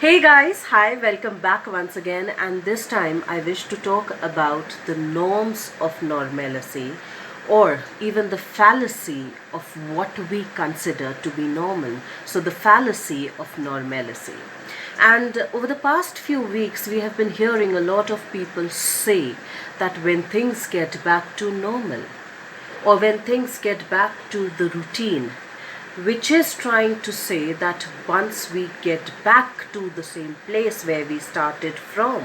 Hey guys, hi, welcome back once again, and this time I wish to talk about the norms of normalcy, or even the fallacy of what we consider to be normal. So, the fallacy of normalcy. And over the past few weeks, we have been hearing a lot of people say that when things get back to normal, or when things get back to the routine, which is trying to say that once we get back to the same place where we started from.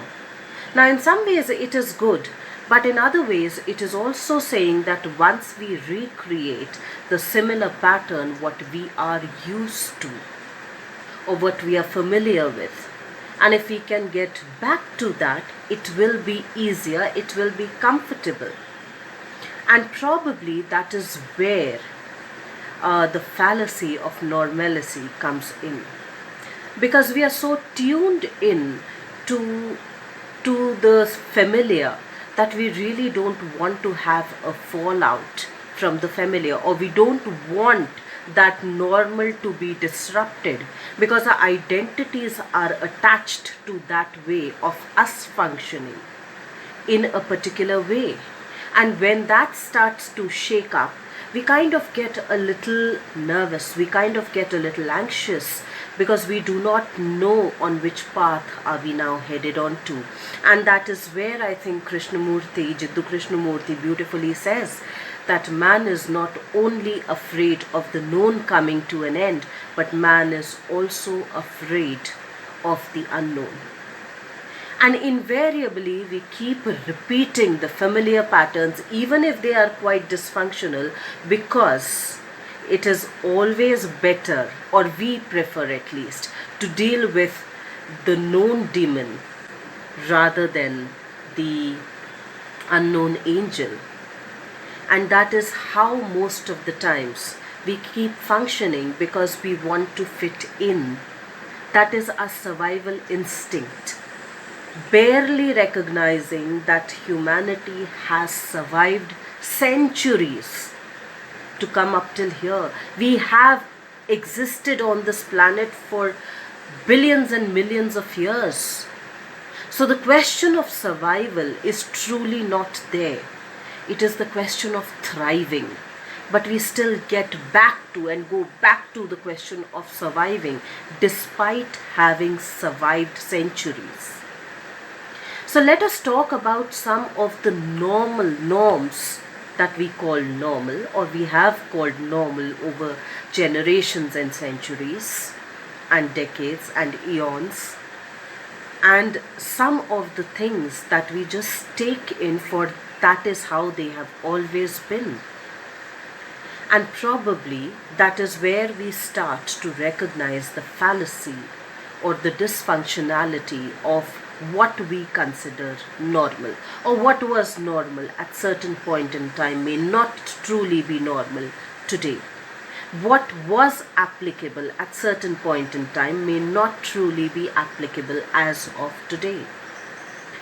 Now, in some ways, it is good, but in other ways, it is also saying that once we recreate the similar pattern, what we are used to or what we are familiar with, and if we can get back to that, it will be easier, it will be comfortable. And probably that is where the fallacy of normalcy comes in, because we are so tuned in to the familiar that we really don't want to have a fallout from the familiar, or we don't want that normal to be disrupted, because our identities are attached to that way of us functioning in a particular way. And when that starts to shake up, we kind of get a little nervous, we kind of get a little anxious, because we do not know on which path are we now headed on to. And that is where I think Jiddu Krishnamurti beautifully says that man is not only afraid of the known coming to an end, but man is also afraid of the unknown. And invariably, we keep repeating the familiar patterns, even if they are quite dysfunctional, because it is always better, or we prefer at least, to deal with the known demon rather than the unknown angel. And that is how most of the times we keep functioning, because we want to fit in. That is our survival instinct, barely recognizing that humanity has survived centuries to come up till here. We have existed on this planet for billions and millions of years. So the question of survival is truly not there. It is the question of thriving. But we still get back to and go back to the question of surviving, despite having survived centuries. So let us talk about some of the norms that we call normal, or we have called normal over generations and centuries and decades and eons, and some of the things that we just take in for that is how they have always been. And probably that is where we start to recognize the fallacy or the dysfunctionality of what we consider normal, or what was normal at certain point in time may not truly be normal today. What was applicable at certain point in time may not truly be applicable as of today.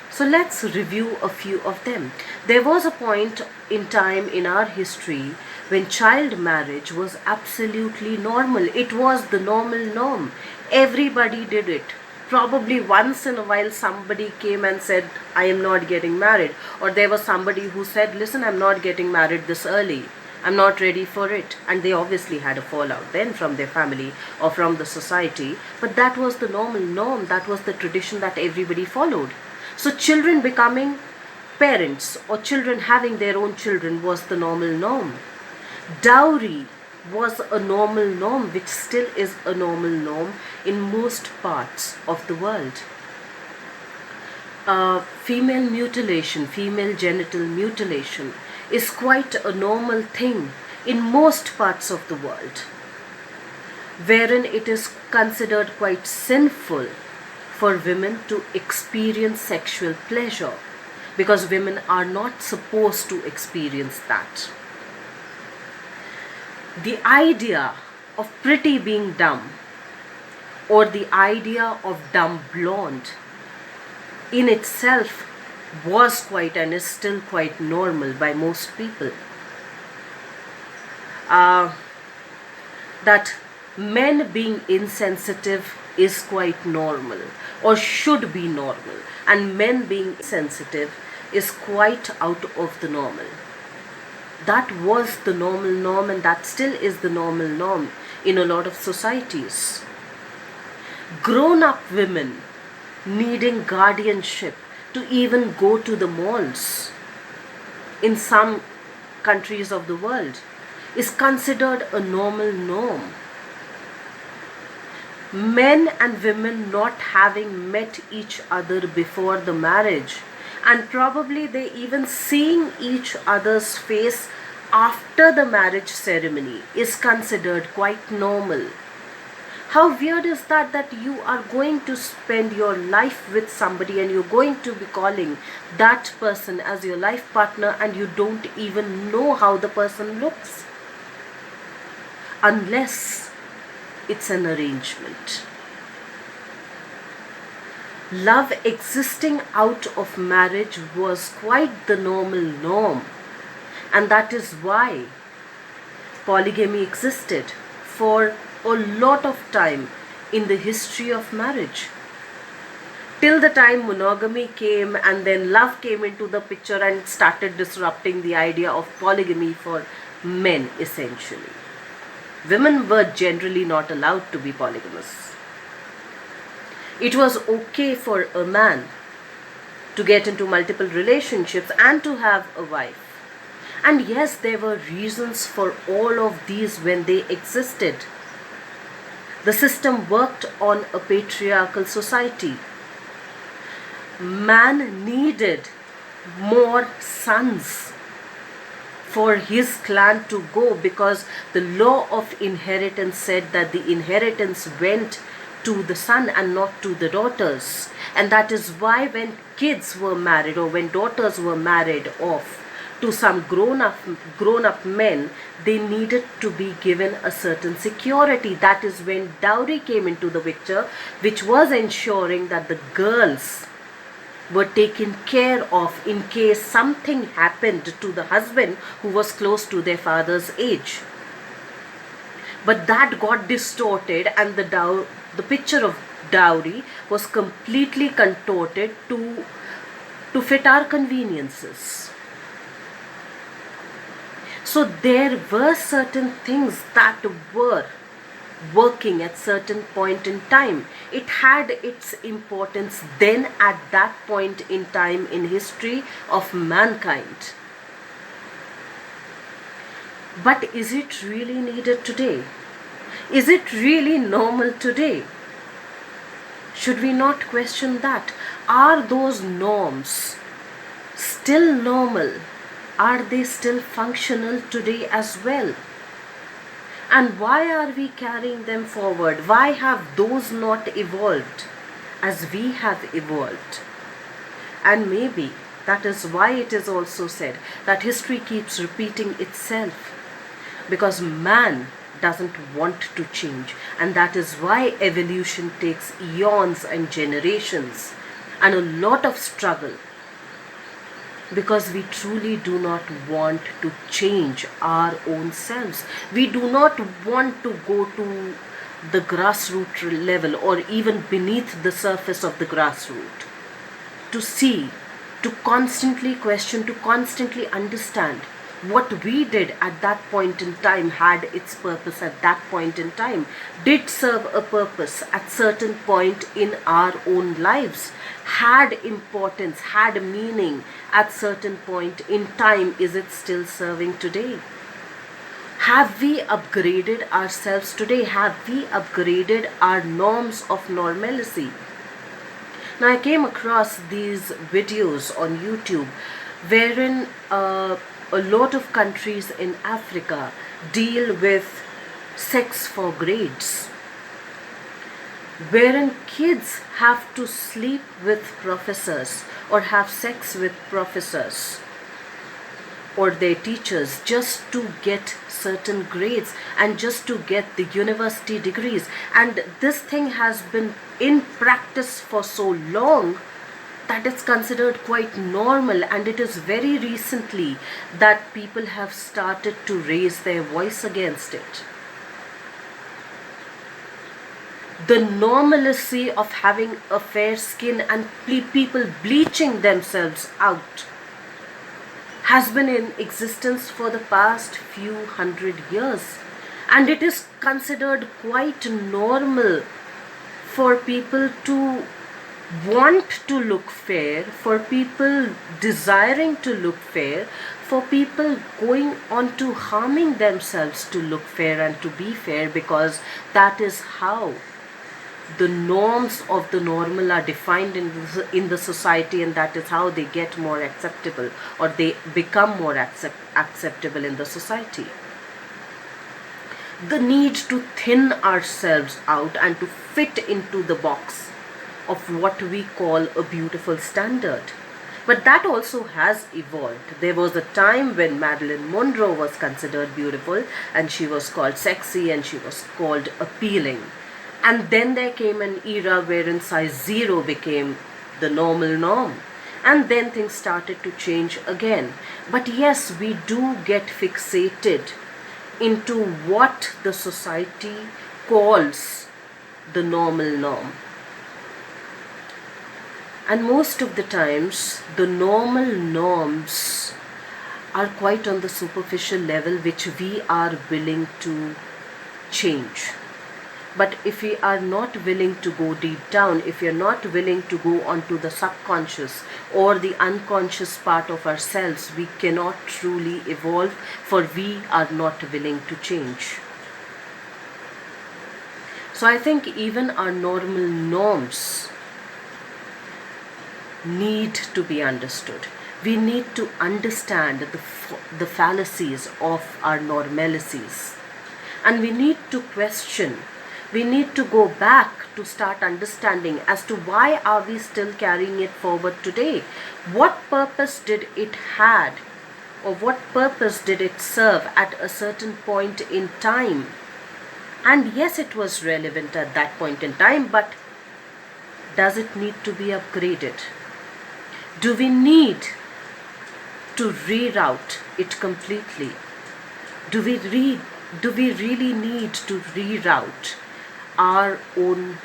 So let's review a few of them. There was a point in time in our history when child marriage was absolutely normal. It was the normal norm. Everybody did it. Probably once in a while somebody came and said, I am not getting married. Or there was somebody who said, listen, I'm not getting married this early. I'm not ready for it. And they obviously had a fallout then from their family or from the society. But that was the normal norm. That was the tradition that everybody followed. So children becoming parents, or children having their own children, was the normal norm. Dowry was a normal norm, which still is a normal norm in most parts of the world. Female mutilation, female genital mutilation, is quite a normal thing in most parts of the world, wherein it is considered quite sinful for women to experience sexual pleasure, because women are not supposed to experience that. The idea of pretty being dumb, or the idea of dumb blonde, in itself was quite and is still quite normal by most people. That men being insensitive is quite normal or should be normal, and men being sensitive is quite out of the normal. That was the normal norm, and that still is the normal norm in a lot of societies. Grown up women needing guardianship to even go to the malls in some countries of the world is considered a normal norm. Men and women not having met each other before the marriage, and probably they even seeing each other's face after the marriage ceremony, is considered quite normal. How weird is that you are going to spend your life with somebody and you're going to be calling that person as your life partner, and you don't even know how the person looks, unless it's an arrangement. Love existing out of marriage was quite the normal norm, and that is why polygamy existed for a lot of time in the history of marriage. Till the time monogamy came, and then love came into the picture and started disrupting the idea of polygamy for men essentially. Women were generally not allowed to be polygamous. It was okay for a man to get into multiple relationships and to have a wife. And yes, there were reasons for all of these when they existed. The system worked on a patriarchal society. Man needed more sons for his clan to go, because the law of inheritance said that the inheritance went to the son and not to the daughters. And that is why when kids were married, or when daughters were married off to some grown up men, they needed to be given a certain security. That is when dowry came into the picture, which was ensuring that the girls were taken care of in case something happened to the husband who was close to their father's age. But that got distorted, and the picture of dowry was completely contorted to fit our conveniences. So there were certain things that were working at certain point in time. It had its importance then at that point in time in history of mankind. But is it really needed today? Is it really normal today? Should we not question that? Are those norms still normal? Are they still functional today as well? And why are we carrying them forward? Why have those not evolved as we have evolved? And maybe that is why it is also said that history keeps repeating itself, because man doesn't want to change, and that is why evolution takes eons and generations and a lot of struggle, because we truly do not want to change our own selves. We do not want to go to the grassroots level, or even beneath the surface of the grassroots, to see, to constantly question, to constantly understand what we did at that point in time had its purpose at that point in time, did serve a purpose at certain point in our own lives, had importance, had meaning at certain point in time. Is it still serving today? Have we upgraded ourselves today? Have we upgraded our norms of normalcy? Now, I came across these videos on YouTube wherein a lot of countries in Africa deal with sex for grades, wherein kids have to sleep with professors or have sex with professors or their teachers just to get certain grades and just to get the university degrees. And this thing has been in practice for so long that it's considered quite normal, and it is very recently that people have started to raise their voice against it. The normalcy of having a fair skin and people bleaching themselves out has been in existence for the past few hundred years, and it is considered quite normal for people to want to look fair, for people desiring to look fair, for people going on to harming themselves to look fair and to be fair, because that is how the norms of the normal are defined in the society, and that is how they get more acceptable, or they become more acceptable in the society. The need to thin ourselves out and to fit into the box of what we call a beautiful standard. But that also has evolved. There was a time when Marilyn Monroe was considered beautiful, and she was called sexy, and she was called appealing. And then there came an era wherein size 0 became the normal norm. And then things started to change again. But yes, we do get fixated into what the society calls the normal norm. And most of the times, the normal norms are quite on the superficial level, which we are willing to change. But if we are not willing to go deep down, if we are not willing to go onto the subconscious or the unconscious part of ourselves, we cannot truly evolve, for we are not willing to change. So I think even our normal norms need to be understood. We need to understand the fallacies of our normalities. And we need to question. We need to go back to start understanding as to why are we still carrying it forward today? What purpose did it had, or what purpose did it serve at a certain point in time? And yes, it was relevant at that point in time, but does it need to be upgraded? Do we need to reroute it completely? Do we really need to reroute our own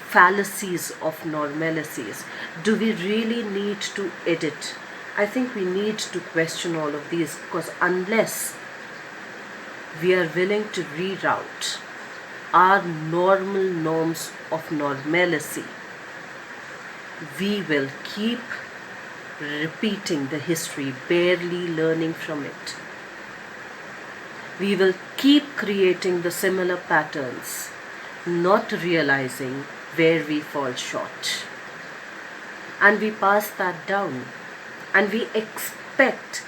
fallacies of normalcies? Do we really need to edit? I think we need to question all of these, because unless we are willing to reroute our normal norms of normalcy, we will keep repeating the history, barely learning from it. We will keep creating the similar patterns, not realizing where we fall short. And we pass that down, and we expect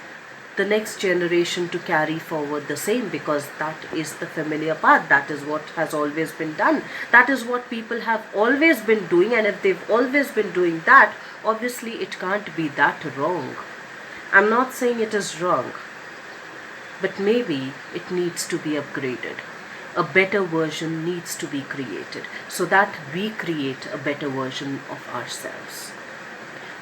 the next generation to carry forward the same, because that is the familiar path. That is what has always been done. That is what people have always been doing, and if they've always been doing that, obviously it can't be that wrong. I'm not saying it is wrong, but maybe it needs to be upgraded. A better version needs to be created, so that we create a better version of ourselves.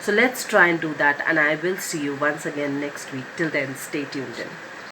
So let's try and do that, and I will see you once again next week. Till then, stay tuned in.